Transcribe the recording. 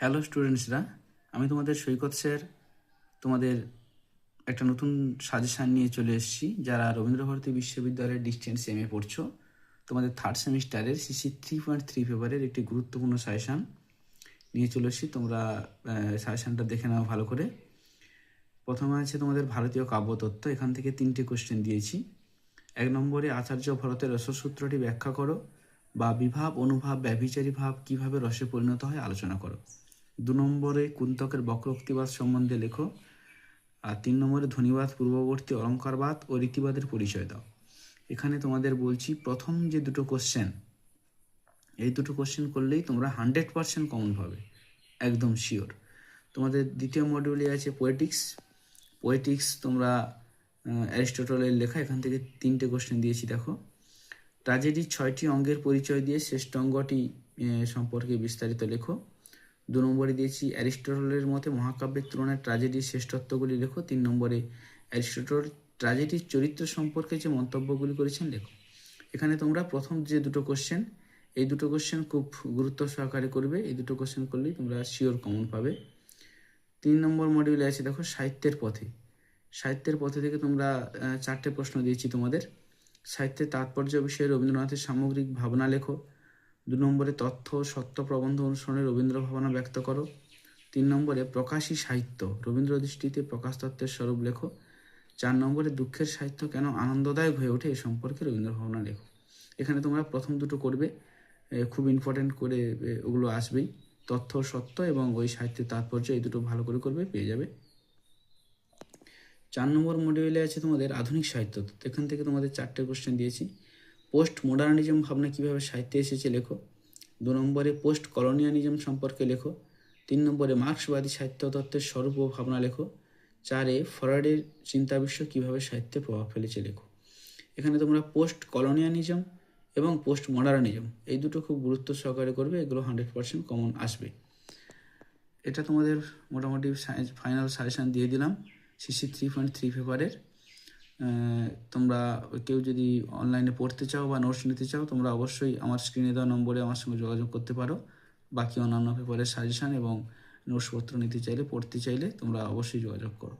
Hello স্টুডেন্টসরা, আমি তোমাদের সৈকত sir তোমাদের একটা নতুন সাজেশান নিয়ে চলে এসেছি। যারা রবীন্দ্রভারতী বিশ্ববিদ্যালয়ের ডিস্টেন্স এমএ পড়ছো, তোমাদের থার্ড সেমিস্টারের সিসি 3.3 পেপারের একটি গুরুত্বপূর্ণ সাজেশান নিয়ে চলে এসেছি। তোমরা সাজেশানটা দেখে নাও ভালো করে। প্রথমে আছে তোমাদের ভারতীয় কাব্যতত্ত্ব। এখান থেকে 3টে কোশ্চেন দিয়েছি। 1 নম্বরে আচার্য ভরতের রসসূত্রটি ব্যাখ্যা করো, বা বিভাব, অনুভাব, ব্যভিচারী ভাব কীভাবে রসে পরিণত হয় আলোচনা করো। 2 নম্বরে কুন্তকের বক্রোক্তিবাদ সম্বন্ধে লেখো। আর 3 নম্বরে ধ্বনিবাদ, পূর্ববর্তী, অলঙ্কারবাদ ও রীতিবাদের পরিচয় দাও। এখানে তোমাদের বলছি প্রথম যে দুটো কোশ্চেন, এই দুটো কোশ্চেন করলেই তোমরা 100% কমন পাবে, একদম শিওর। তোমাদের দ্বিতীয় মডিউলে আছে পোয়েটিক্স। তোমরা অ্যারিস্টটলের লেখা, এখান থেকে 3টে কোশ্চেন দিয়েছি। দেখো, ট্র্যাজেডির 6টি অঙ্গের পরিচয় দিয়ে শ্রেষ্ঠ অঙ্গটি সম্পর্কে বিস্তারিত লেখো। 2 নম্বরে দিয়েছি অ্যারিস্টটলের মতে মহাকাব্যের তুলনায় ট্র্যাজেডির শ্রেষ্ঠত্বগুলি লেখো। 3 নম্বরে অ্যারিস্টটল ট্র্যাজেডির চরিত্র সম্পর্কে যে মন্তব্যগুলি করেছেন লেখো। এখানে তোমরা প্রথম যে দুটো কোশ্চেন, এই দুটো কোশ্চেন খুব গুরুত্ব সহকারে করবে। এই দুটো কোশ্চেন করলেই তোমরা শিওর কমন পাবে। 3 নম্বর মডিউলে আছে দেখো সাহিত্যের পথে থেকে তোমরা 4টে প্রশ্ন দিয়েছি তোমাদের। সাহিত্যের তাৎপর্য বিষয়ে রবীন্দ্রনাথের সামগ্রিক ভাবনা লেখো। 2 নম্বরে তথ্য সত্য প্রবন্ধ অনুসরণে রবীন্দ্র ভাবনা ব্যক্ত করো। 3 নম্বরে প্রকাশী সাহিত্য রবীন্দ্র দৃষ্টিতে প্রকাশতত্ত্বের স্বরূপ লেখো। 4 নম্বরে দুঃখের সাহিত্য কেন আনন্দদায়ক হয়ে ওঠে এ সম্পর্কে রবীন্দ্র ভাবনা লেখো। এখানে তোমরা প্রথম দুটো করবে, খুব ইম্পর্টেন্ট করে ওগুলো আসবেই। তথ্য, সত্য এবং ওই সাহিত্যের তাৎপর্য, এই দুটো ভালো করে করবে, পেয়ে যাবে। 4 নম্বর মডিউলে আছে তোমাদের আধুনিক সাহিত্য। এখান থেকে তোমাদের 4টে কোশ্চেন দিয়েছি। পোস্ট মডার্নিজম ভাবনা কীভাবে সাহিত্যে এসেছে লেখো। 2 নম্বরে পোস্ট কলোনিয়ালিজম সম্পর্কে লেখো। 3 নম্বরে মার্ক্সবাদী সাহিত্য তত্ত্বের স্বরূপ ও ভাবনা লেখো। 4 ফরয়েডের চিন্তাবিশ্ব কীভাবে সাহিত্যে প্রভাব ফেলেছে লেখো। এখানে তোমরা পোস্ট কলোনিয়ালিজম এবং পোস্ট মডার্নিজম এই দুটো খুব গুরুত্ব সহকারে করবে, এগুলো 100% কমন আসবে। এটা তোমাদের মোটামুটি ফাইনাল সাজেশান দিয়ে দিলাম সিসি 3.3 পেপারের। তোমরা কেউ যদি অনলাইনে পড়তে চাও বা নোটস নিতে চাও, তোমরা অবশ্যই আমার স্ক্রিনে দেওয়া নম্বরে আমার সঙ্গে যোগাযোগ করতে পারো। বাকি অন্যান্য পেপারের সাজেশান এবং নোটসপত্র নিতে চাইলে, পড়তে চাইলে তোমরা অবশ্যই যোগাযোগ করো।